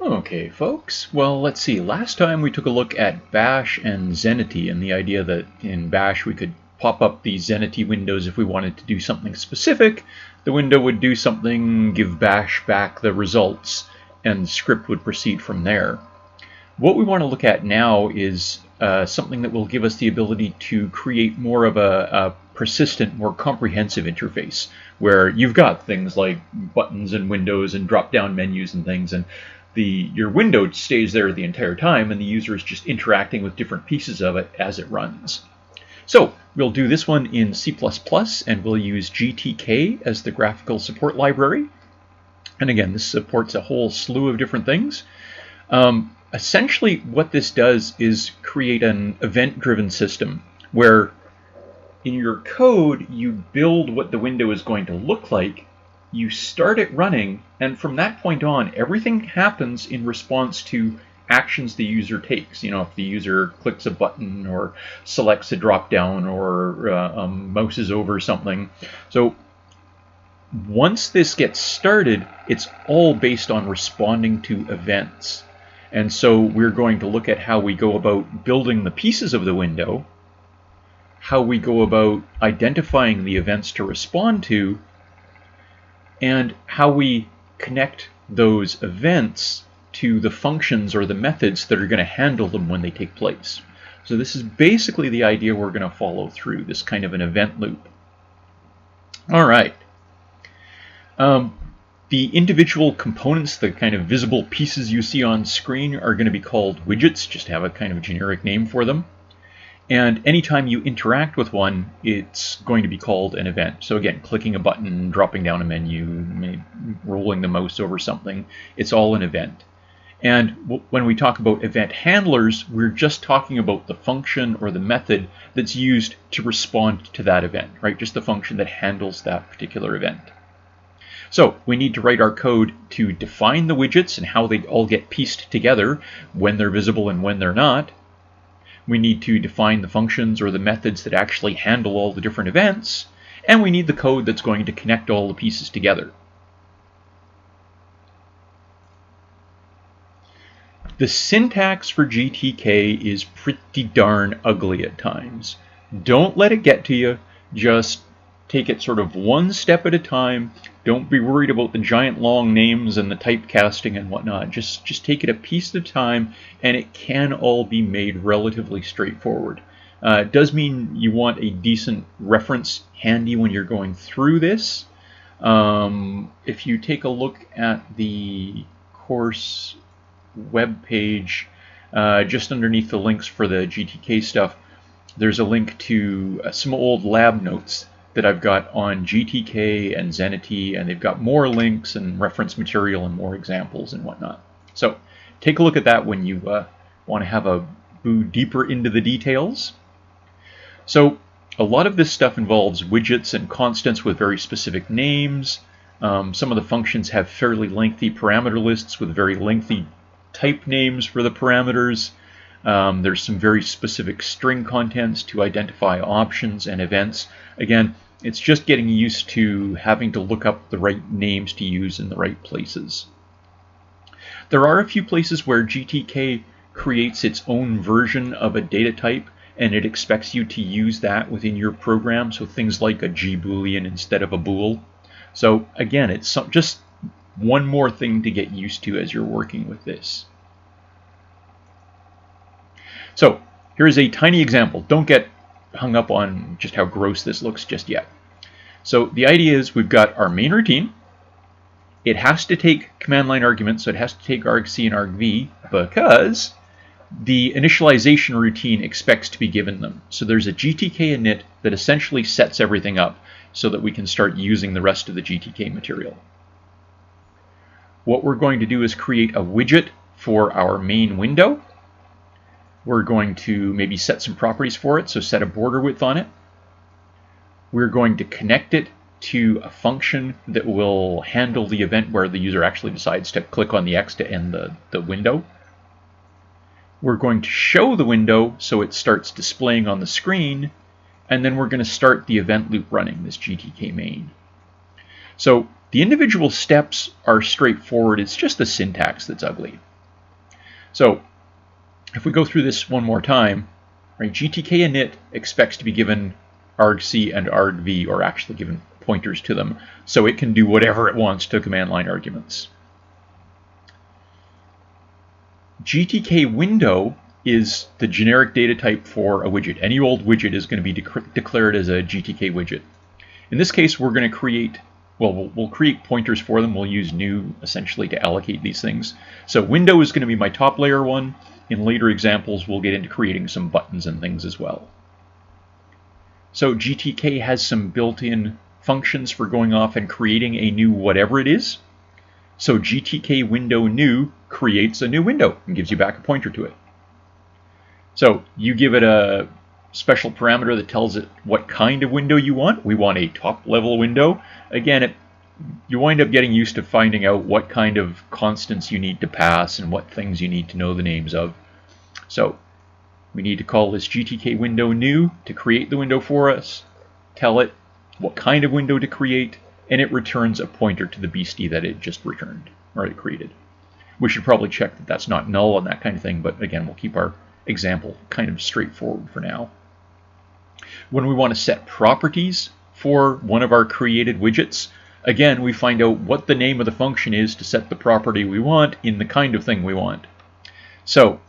Okay, folks. Well, let's see. Last time we took a look at Bash and Zenity and the idea that in Bash we could pop up these Zenity windows if we wanted to do something specific. The window would do something, give Bash back the results, and the script would proceed from there. What we want to look at now is something that will give us the ability to create more of a persistent, more comprehensive interface, where you've got things like buttons and windows and drop-down menus and things, and your window stays there the entire time, and the user is just interacting with different pieces of it as it runs. So we'll do this one in C++, and we'll use GTK as the graphical support library. And again, this supports a whole slew of different things. Essentially, what this does is create an event-driven system where in your code, you build what the window is going to look like, you start it running, and from that point on, everything happens in response to actions the user takes. You know, if the user clicks a button or selects a drop-down or mouses over something. So once this gets started, it's all based on responding to events. And so we're going to look at how we go about building the pieces of the window, how we go about identifying the events to respond to, and how we connect those events to the functions or the methods that are going to handle them when they take place. So this is basically the idea we're going to follow through, this kind of an event loop. All right. The individual components, the kind of visible pieces you see on screen, are going to be called widgets, just to have a kind of generic name for them. And anytime you interact with one, it's going to be called an event. So again, clicking a button, dropping down a menu, rolling the mouse over something, it's all an event. And when we talk about event handlers, we're just talking about the function or the method that's used to respond to that event, right? Just the function that handles that particular event. So we need to write our code to define the widgets and how they all get pieced together, when they're visible and when they're not. We need to define the functions or the methods that actually handle all the different events, and we need the code that's going to connect all the pieces together. The syntax for GTK is pretty darn ugly at times. Don't let it get to you. Just take it sort of one step at a time. Don't be worried about the giant long names and the typecasting and whatnot. Just take it a piece at a time, and it can all be made relatively straightforward. It does mean you want a decent reference handy when you're going through this. If you take a look at the course web page, just underneath the links for the GTK stuff, there's a link to some old lab notes that I've got on GTK and Zenity, and they've got more links and reference material and more examples and whatnot. So take a look at that when you want to have a boo deeper into the details. So a lot of this stuff involves widgets and constants with very specific names. Some of the functions have fairly lengthy parameter lists with very lengthy type names for the parameters. There's some very specific string contents to identify options and events. Again, it's just getting used to having to look up the right names to use in the right places. There are a few places where GTK creates its own version of a data type, and it expects you to use that within your program, so things like a G-Boolean instead of a bool. So again, it's just one more thing to get used to as you're working with this. So here's a tiny example. Don't get hung up on just how gross this looks just yet. So the idea is we've got our main routine. It has to take command line arguments, so it has to take argc and argv because the initialization routine expects to be given them. So there's a GTK init that essentially sets everything up so that we can start using the rest of the GTK material. What we're going to do is create a widget for our main window. We're going to maybe set some properties for it, so set a border width on it. We're going to connect it to a function that will handle the event where the user actually decides to click on the X to end the window. We're going to show the window so it starts displaying on the screen, and then we're going to start the event loop running, this GTK main. So The individual steps are straightforward. It's just the syntax that's ugly. So if we go through this one more time, right, GTK init expects to be given argc and argv, or actually given pointers to them, so it can do whatever it wants to command line arguments. GTK window is the generic data type for a widget. Any old widget is going to be declared as a GTK widget. In this case, we're going to create, well, we'll create pointers for them. We'll use new, essentially, to allocate these things. So window is going to be my top layer one. In later examples, we'll get into creating some buttons and things as well. So GTK has some built-in functions for going off and creating a new whatever it is. So GTK window new creates a new window and gives you back a pointer to it. So you give it a special parameter that tells it what kind of window you want. We want a top level window. Again, you wind up getting used to finding out what kind of constants you need to pass and what things you need to know the names of. So we need to call this GTK window new to create the window for us, tell it what kind of window to create, and it returns a pointer to the beastie that it just returned, or it created. We should probably check that that's not null and that kind of thing, but again, we'll keep our example kind of straightforward for now. When we want to set properties for one of our created widgets, again, we find out what the name of the function is to set the property we want in the kind of thing we want. So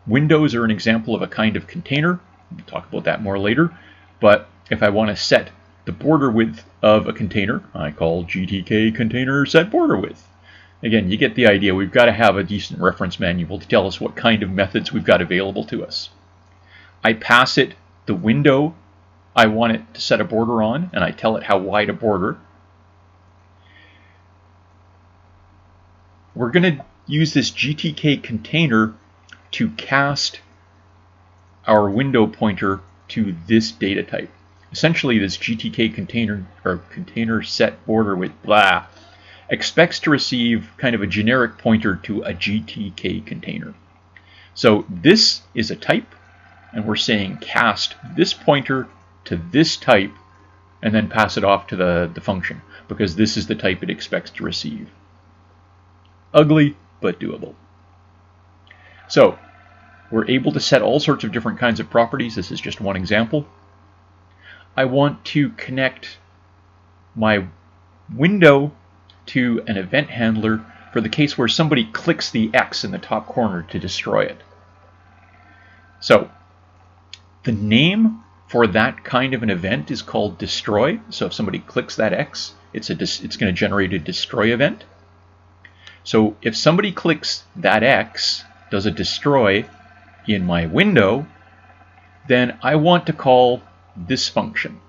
windows are an example of a kind of container. We'll talk about that more later. But if I want to set the border width of a container, I call GTK container set border width. Again, you get the idea. We've got to have a decent reference manual to tell us what kind of methods we've got available to us. I pass it the window I want it to set a border on, and I tell it how wide a border. We're going to use this GTK container to cast our window pointer to this data type. Essentially, this GTK container, or container set border with blah, expects to receive kind of a generic pointer to a GTK container. So this is a type, and we're saying cast this pointer to this type, and then pass it off to the function, because this is the type it expects to receive. Ugly, but doable. So we're able to set all sorts of different kinds of properties. This is just one example. I want to connect my window to an event handler for the case where somebody clicks the X in the top corner to destroy it. So the name for that kind of an event is called destroy. So if somebody clicks that X, it's going to generate a destroy event. So if somebody clicks that X, does a destroy in my window, then I want to call this function.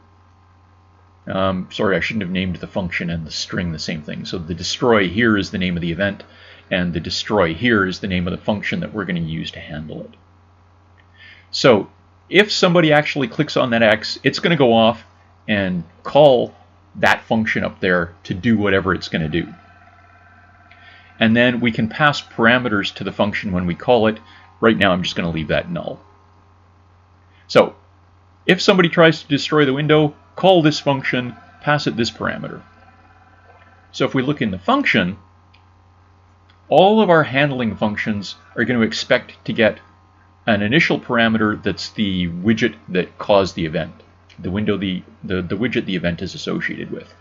Sorry, I shouldn't have named the function and the string the same thing. So the destroy here is the name of the event, and the destroy here is the name of the function that we're going to use to handle it. So if somebody actually clicks on that X, it's going to go off and call that function up there to do whatever it's going to do. And then we can pass parameters to the function when we call it. Right now, I'm just going to leave that null. So if somebody tries to destroy the window, call this function, pass it this parameter. So if we look in the function, all of our handling functions are going to expect to get an initial parameter that's the widget that caused the event, the window the widget the event is associated with.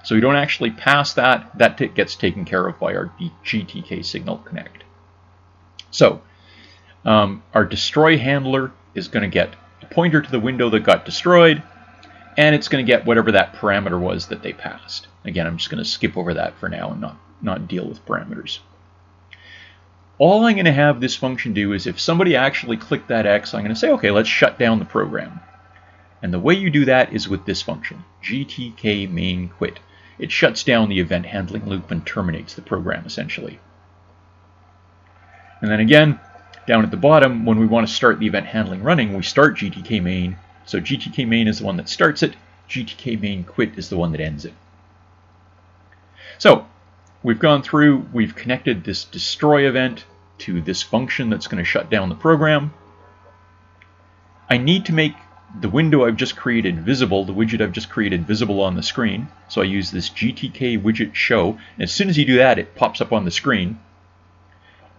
So we don't actually pass that. That gets taken care of by our GTK signal connect. So our destroy handler is going to get a pointer to the window that got destroyed, and it's going to get whatever that parameter was that they passed. Again, I'm just going to skip over that for now and not deal with parameters. All I'm going to have this function do is if somebody actually clicked that X, I'm going to say, okay, let's shut down the program. And the way you do that is with this function, GTK main quit. It shuts down the event handling loop and terminates the program, essentially. And then again, down at the bottom, when we want to start the event handling running, we start GTK main. So GTK main is the one that starts it. GTK main quit is the one that ends it. So we've gone through, we've connected this destroy event to this function that's going to shut down the program. I need to make the window I've just created visible, the widget I've just created visible on the screen. So I use this GTK widget show. And as soon as you do that, it pops up on the screen.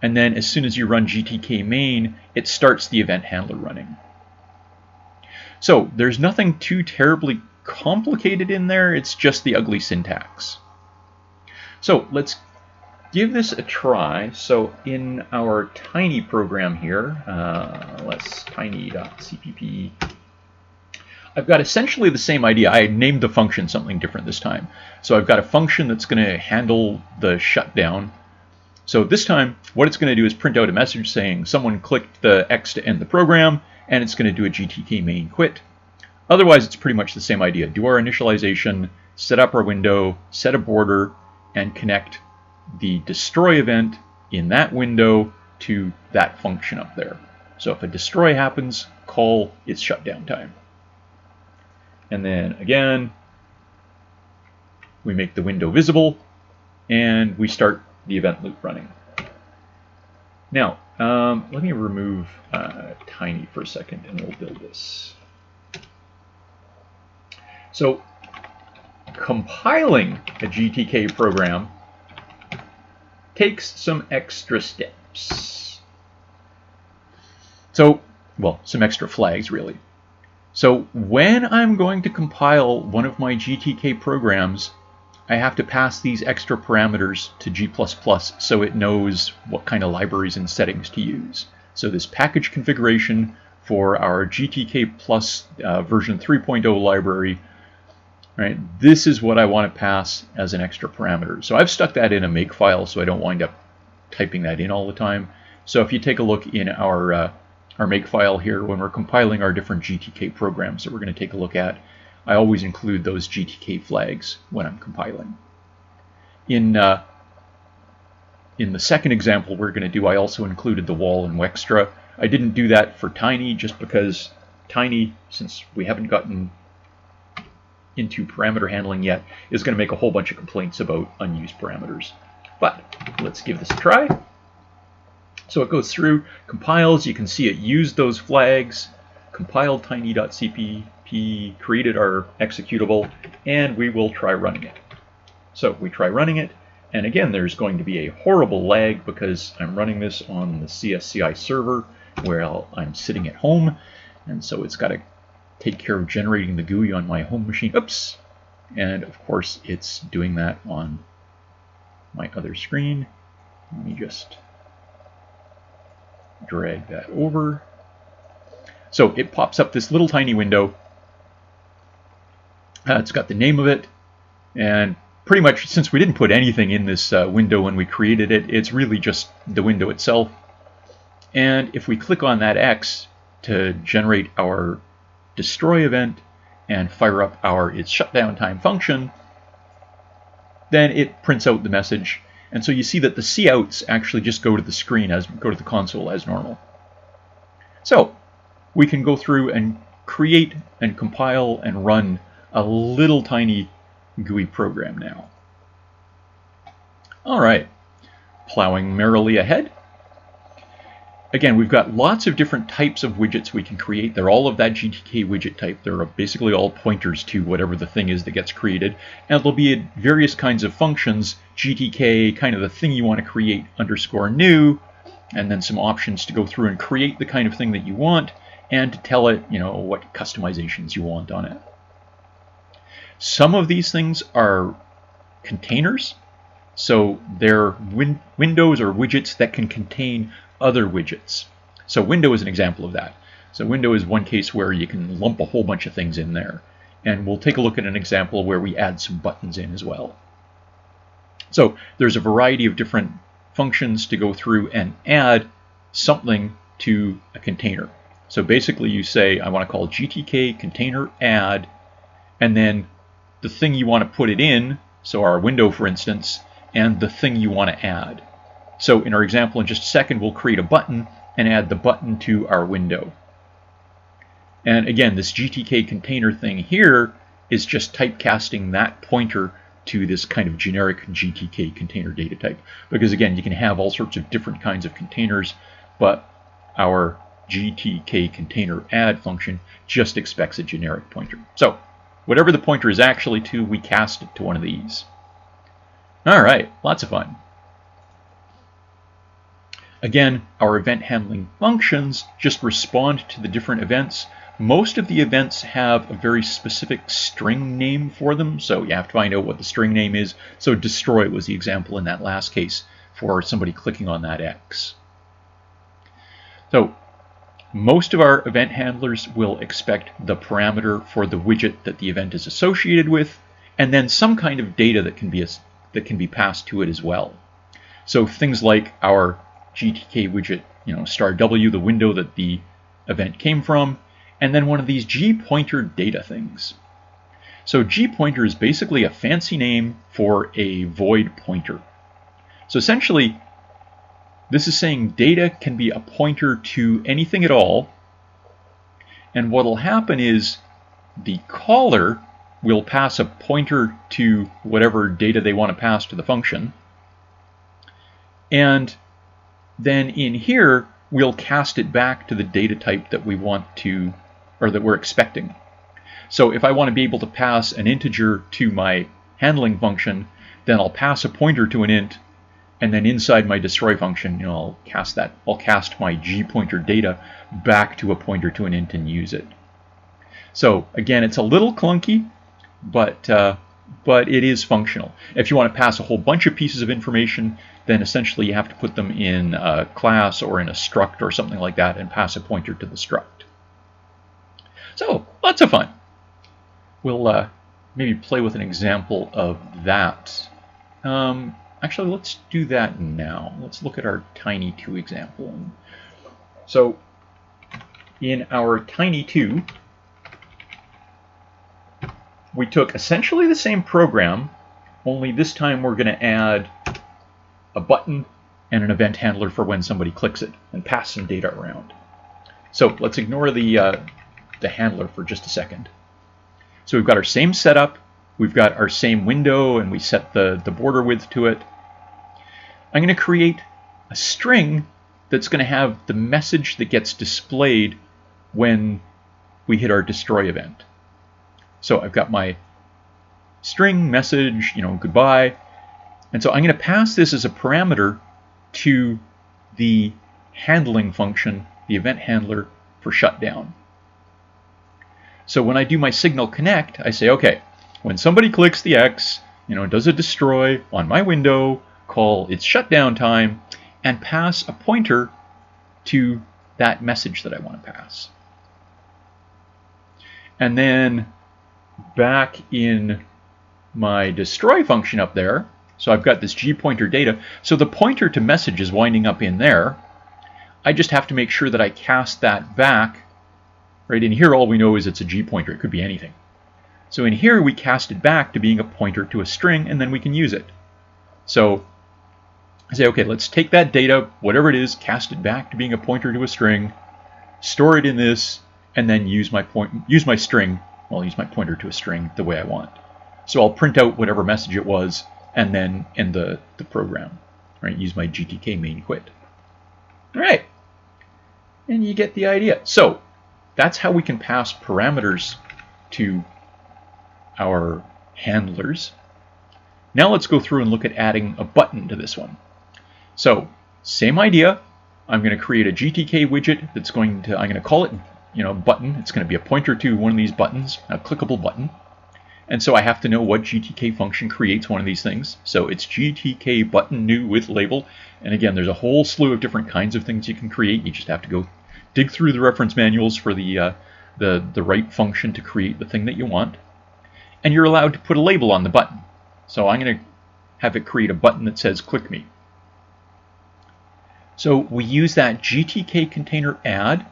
And then as soon as you run GTK main, it starts the event handler running. So there's nothing too terribly complicated in there. It's just the ugly syntax. So let's give this a try. So in our tiny program here, let's tiny.cpp. I've got essentially the same idea. I named the function something different this time. So I've got a function that's going to handle the shutdown. So this time, what it's going to do is print out a message saying someone clicked the X to end the program, and it's going to do a GTK main quit. Otherwise, it's pretty much the same idea. Do our initialization, set up our window, set a border, and connect the destroy event in that window to that function up there. So if a destroy happens, call its shutdown time. And then again, we make the window visible, and we start the event loop running. Now, let me remove tiny for a second, and we'll build this. So, compiling a GTK program takes some extra steps. So, well, some extra flags, really. So, when I'm going to compile one of my GTK programs, I have to pass these extra parameters to G++ so it knows what kind of libraries and settings to use. So this package configuration for our GTK Plus version 3.0 library, right? This is what I want to pass as an extra parameter. So I've stuck that in a makefile so I don't wind up typing that in all the time. So if you take a look in our makefile here, when we're compiling our different GTK programs that we're going to take a look at, I always include those GTK flags when I'm compiling. In the second example we're going to do, I also included the wall and Wextra. I didn't do that for Tiny just because Tiny, since we haven't gotten into parameter handling yet, is going to make a whole bunch of complaints about unused parameters. But let's give this a try. So it goes through, compiles, you can see it used those flags, compiled tiny.cpp, created our executable, and we will try running it. So we try running it, and again there's going to be a horrible lag because I'm running this on the csci server where I'm sitting at home, and so it's got to take care of generating the GUI on my home machine. Oops! And of course it's doing that on my other screen. Let me just drag that over. So it pops up this little tiny window. It's got the name of it, and pretty much since we didn't put anything in this window when we created it, it's really just the window itself. And if we click on that X to generate our destroy event and fire up our its shutdown time function, then it prints out the message. And so you see that the couts actually just go to the screen, go to the console as normal. So we can go through and create and compile and run a little tiny GUI program now. All right, plowing merrily ahead. Again, we've got lots of different types of widgets we can create. They're all of that GTK widget type. They're basically all pointers to whatever the thing is that gets created. And there'll be various kinds of functions, GTK, kind of the thing you want to create, _new, and then some options to go through and create the kind of thing that you want, and to tell it, what customizations you want on it. Some of these things are containers, so they're windows or widgets that can contain other widgets. So window is an example of that. So window is one case where you can lump a whole bunch of things in there. And we'll take a look at an example where we add some buttons in as well. So there's a variety of different functions to go through and add something to a container. So basically you say, I want to call GTK container add, and then the thing you want to put it in, so our window for instance, and the thing you want to add. So in our example in just a second, we'll create a button and add the button to our window. And again, this GTK container thing here is just typecasting that pointer to this kind of generic GTK container data type. Because again, you can have all sorts of different kinds of containers, but our GTK container add function just expects a generic pointer. So whatever the pointer is actually to, we cast it to one of these. All right, lots of fun. Again, our event handling functions just respond to the different events. Most of the events have a very specific string name for them, so you have to find out what the string name is. So destroy was the example in that last case for somebody clicking on that X. So most of our event handlers will expect the parameter for the widget that the event is associated with, and then some kind of data that can be passed to it as well. So things like our GTK widget, star W, the window that the event came from, and then one of these G-pointer data things. So G-pointer is basically a fancy name for a void pointer. So essentially, this is saying data can be a pointer to anything at all, and what will happen is the caller will pass a pointer to whatever data they want to pass to the function, and then in here we'll cast it back to the data type that we want to, or that we're expecting. So if I want to be able to pass an integer to my handling function, then I'll pass a pointer to an int, and then inside my destroy function, I'll cast my G-pointer data back to a pointer to an int and use it. So again, it's a little clunky, but it is functional. If you want to pass a whole bunch of pieces of information, then essentially you have to put them in a class or in a struct or something like that and pass a pointer to the struct. So lots of fun. We'll maybe play with an example of that. Actually, let's do that now. Let's look at our Tiny2 example. So in our Tiny2, we took essentially the same program, only this time we're going to add a button and an event handler for when somebody clicks it and pass some data around. So let's ignore the handler for just a second. So we've got our same setup, we've got our same window, and we set the border width to it. I'm going to create a string that's going to have the message that gets displayed when we hit our destroy event. So I've got my string message, goodbye. And so I'm going to pass this as a parameter to the handling function, the event handler for shutdown. So when I do my signal connect, I say, okay, when somebody clicks the X, does a destroy on my window, call its shutdown time, and pass a pointer to that message that I want to pass. And then back in my destroy function up there, so I've got this G-pointer data, so the pointer to message is winding up in there. I just have to make sure that I cast that back. Right in here, all we know is it's a G-pointer. It could be anything. So in here, we cast it back to being a pointer to a string, and then we can use it. So I say, okay, let's take that data, whatever it is, cast it back to being a pointer to a string, store it in this, and then use my string. Well, I'll use my pointer to a string the way I want. So I'll print out whatever message it was, and then end the program. Right? Use my GTK main quit. All right, and you get the idea. So that's how we can pass parameters to our handlers. Now let's go through and look at adding a button to this one. So same idea. I'm going to create a GTK widget that's I'm going to call it, button. It's going to be a pointer to one of these buttons, a clickable button. And so I have to know what GTK function creates one of these things. So it's GTK button new with label. And again, there's a whole slew of different kinds of things you can create. You just have to go dig through the reference manuals for the right function to create the thing that you want. And you're allowed to put a label on the button. So I'm going to have it create a button that says click me. So we use that GTK container add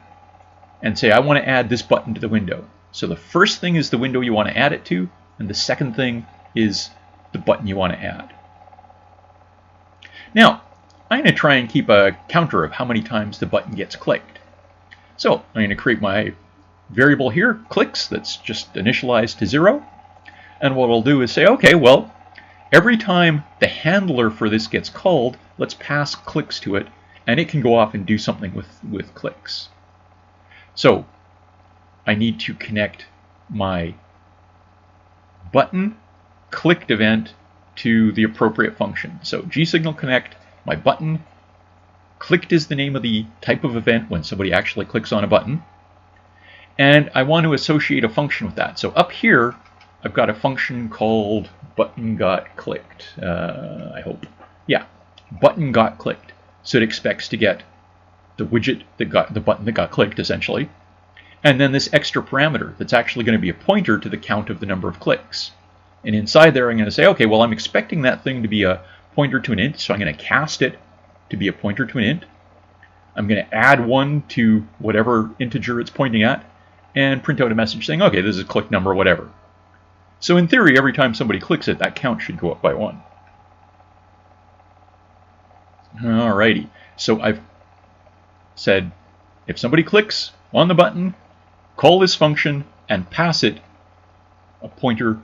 and say I want to add this button to the window. So the first thing is the window you want to add it to, and the second thing is the button you want to add. Now, I'm going to try and keep a counter of how many times the button gets clicked. So I'm going to create my variable here, clicks, that's just initialized to 0. And what I'll do is say, okay, well, every time the handler for this gets called, let's pass clicks to it, and it can go off and do something with clicks. So I need to connect my button clicked event to the appropriate function. So gsignal connect, my button clicked is the name of the type of event when somebody actually clicks on a button. And I want to associate a function with that. So up here, I've got a function called button got clicked, I hope. Yeah, button got clicked. So it expects to get the widget that got the button that got clicked, essentially. And then this extra parameter that's actually going to be a pointer to the count of the number of clicks. And inside there, I'm going to say, okay, well, I'm expecting that thing to be a pointer to an int, so I'm going to cast it to be a pointer to an int. I'm going to add 1 to whatever integer it's pointing at, and print out a message saying, okay, this is click number, whatever. So in theory, every time somebody clicks it, that count should go up by 1. Alrighty, so I've said, if somebody clicks on the button, call this function and pass it a pointer,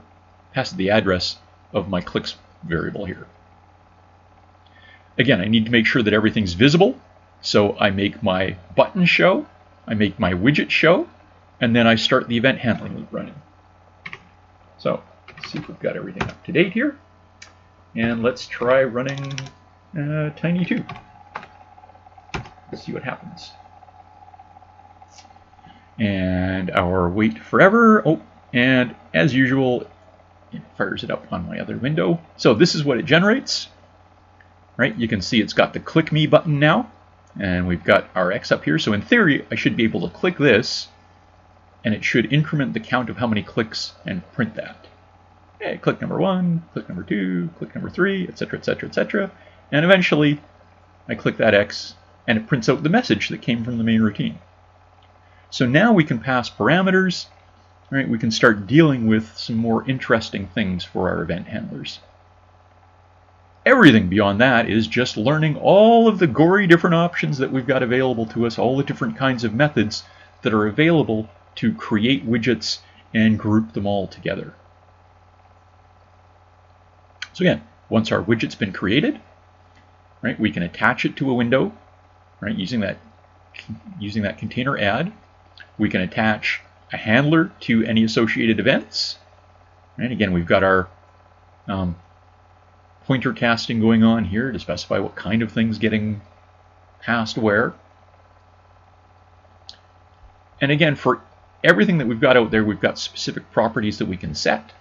pass it the address of my clicks variable here. Again, I need to make sure that everything's visible, so I make my button show, I make my widget show, and then I start the event handling loop running. So let's see if we've got everything up to date here. And let's try running Tiny2. Let's see what happens. And our wait forever. Oh, and as usual, it fires it up on my other window. So this is what it generates. Right? You can see it's got the click me button now. And we've got our X up here. So in theory, I should be able to click this, and it should increment the count of how many clicks and print that. Okay, click number 1, click number 2, click number 3, etc., etc., etc. And eventually, I click that X, and it prints out the message that came from the main routine. So now we can pass parameters. Right? We can start dealing with some more interesting things for our event handlers. Everything beyond that is just learning all of the gory different options that we've got available to us, all the different kinds of methods that are available to create widgets and group them all together. So again, once our widget's been created, right, we can attach it to a window, right, using that container add. We can attach a handler to any associated events. Right, again, we've got our pointer casting going on here to specify what kind of things getting passed where. And again, for everything that we've got out there, we've got specific properties that we can set.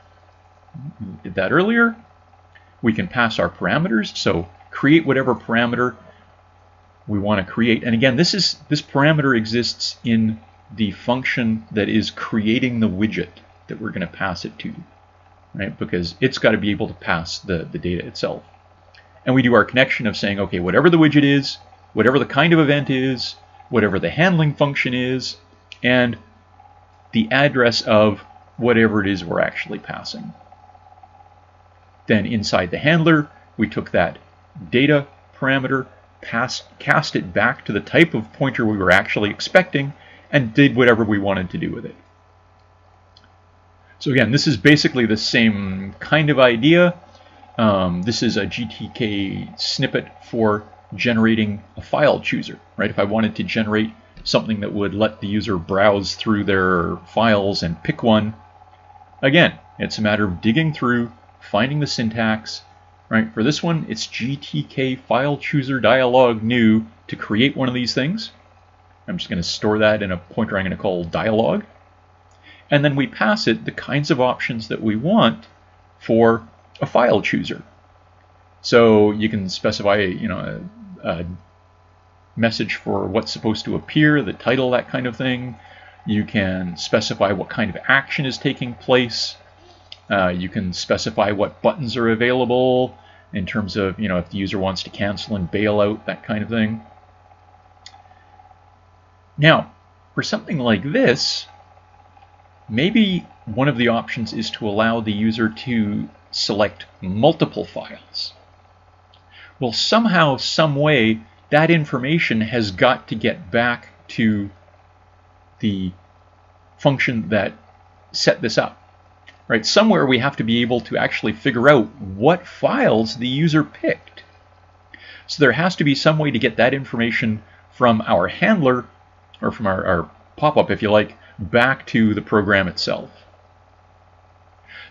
We did that earlier. We can pass our parameters, so create whatever parameter we want to create. And again, this parameter exists in the function that is creating the widget that we're going to pass it to, right? Because it's got to be able to pass the data itself. And we do our connection of saying, okay, whatever the widget is, whatever the kind of event is, whatever the handling function is, and the address of whatever it is we're actually passing. Then inside the handler, we took that data parameter, cast it back to the type of pointer we were actually expecting, and did whatever we wanted to do with it. So again, this is basically the same kind of idea. This is a GTK snippet for generating a file chooser, right? If I wanted to generate something that would let the user browse through their files and pick one, again, it's a matter of digging through, finding the syntax, right? For this one, it's GTK file chooser dialog new to create one of these things. I'm just going to store that in a pointer I'm going to call dialog. And then we pass it the kinds of options that we want for a file chooser. So you can specify, a message for what's supposed to appear, the title, that kind of thing. You can specify what kind of action is taking place. You can specify what buttons are available in terms of, if the user wants to cancel and bail out, that kind of thing. Now, for something like this, maybe one of the options is to allow the user to select multiple files. Well, somehow, some way, that information has got to get back to the function that set this up. Right? Somewhere we have to be able to actually figure out what files the user picked. So there has to be some way to get that information from our handler, or from our pop-up, if you like, back to the program itself.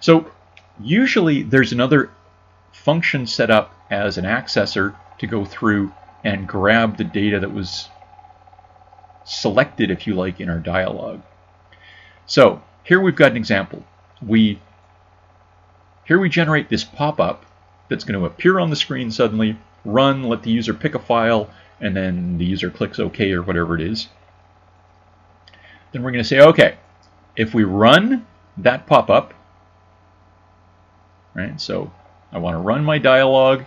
So usually there's another function set up as an accessor to go through and grab the data that was selected, if you like, in our dialog. So here we've got an example. Here we generate this pop-up that's going to appear on the screen suddenly, run, let the user pick a file, and then the user clicks OK or whatever it is. Then we're going to say, okay, if we run that pop-up, right? So I want to run my dialog.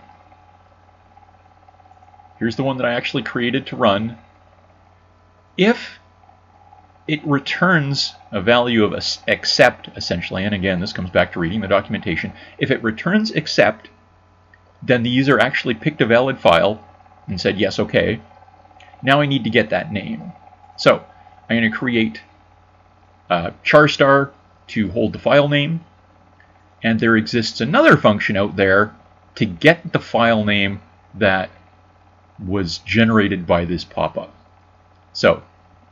Here's the one that I actually created to run. If it returns a value of accept, essentially, and again, this comes back to reading the documentation. If it returns accept, then the user actually picked a valid file and said, yes, okay. Now I need to get that name. So I'm going to create a char star to hold the file name, and there exists another function out there to get the file name that was generated by this pop-up. So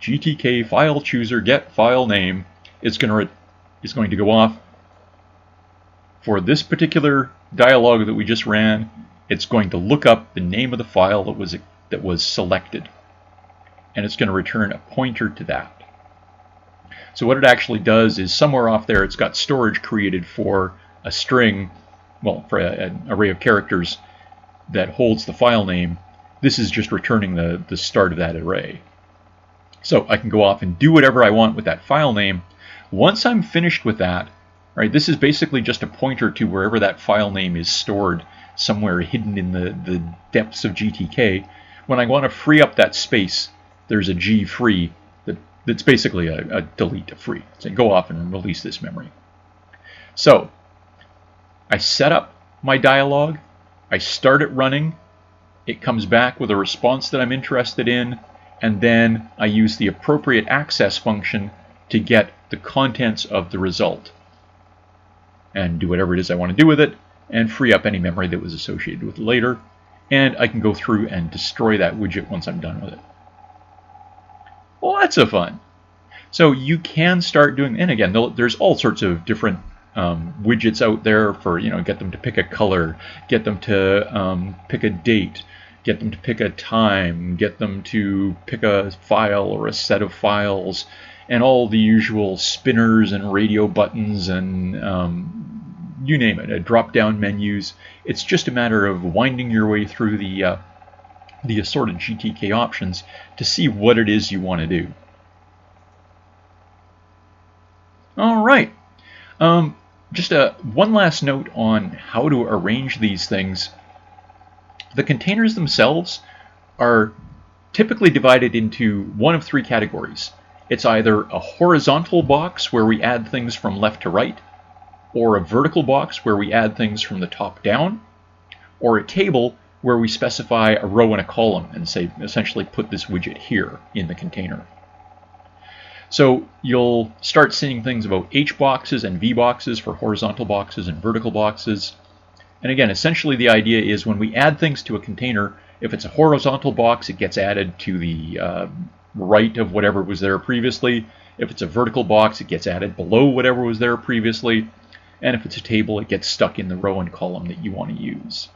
GTK file chooser get file name is going to go off for this particular dialog that we just ran. It's going to look up the name of the file that was selected, and it's going to return a pointer to that. So what it actually does is somewhere off there it's got storage created for a string, well, for an array of characters that holds the file name. This is just returning the start of that array. So I can go off and do whatever I want with that file name. Once I'm finished with that, right, this is basically just a pointer to wherever that file name is stored, somewhere hidden in the depths of GTK. When I want to free up that space, there's a G free that's basically a delete, a free. So go off and release this memory. So I set up my dialog, I start it running, it comes back with a response that I'm interested in, and then I use the appropriate access function to get the contents of the result and do whatever it is I want to do with it and free up any memory that was associated with it later. And I can go through and destroy that widget once I'm done with it. Lots of fun. So you can start doing, and again, there's all sorts of different widgets out there for, get them to pick a color, get them to pick a date, get them to pick a time, get them to pick a file or a set of files, and all the usual spinners and radio buttons and you name it, drop-down menus. It's just a matter of winding your way through the assorted GTK options to see what it is you want to do. All right. Just one last note on how to arrange these things. The containers themselves are typically divided into one of three categories. It's either a horizontal box where we add things from left to right, or a vertical box where we add things from the top down, or a table where we specify a row and a column and say, essentially put this widget here in the container. So you'll start seeing things about H boxes and V boxes for horizontal boxes and vertical boxes. And again, essentially the idea is when we add things to a container, if it's a horizontal box, it gets added to the right of whatever was there previously. If it's a vertical box, it gets added below whatever was there previously. And if it's a table, it gets stuck in the row and column that you want to use.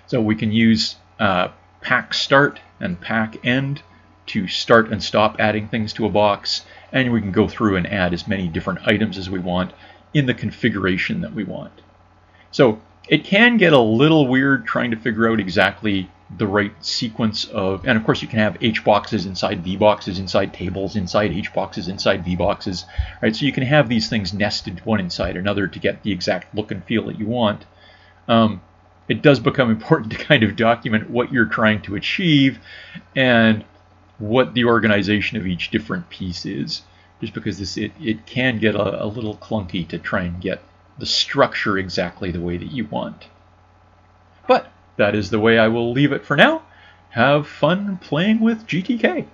So we can use pack start and pack end to start and stop adding things to a box, and we can go through and add as many different items as we want in the configuration that we want. So it can get a little weird trying to figure out exactly the right sequence of, and of course you can have H boxes inside V boxes, inside tables, inside H boxes, inside V boxes, right? So you can have these things nested one inside another to get the exact look and feel that you want. It does become important to kind of document what you're trying to achieve and what the organization of each different piece is, just because it can get a little clunky to try and get the structure exactly the way that you want. But that is the way I will leave it for now. Have fun playing with GTK.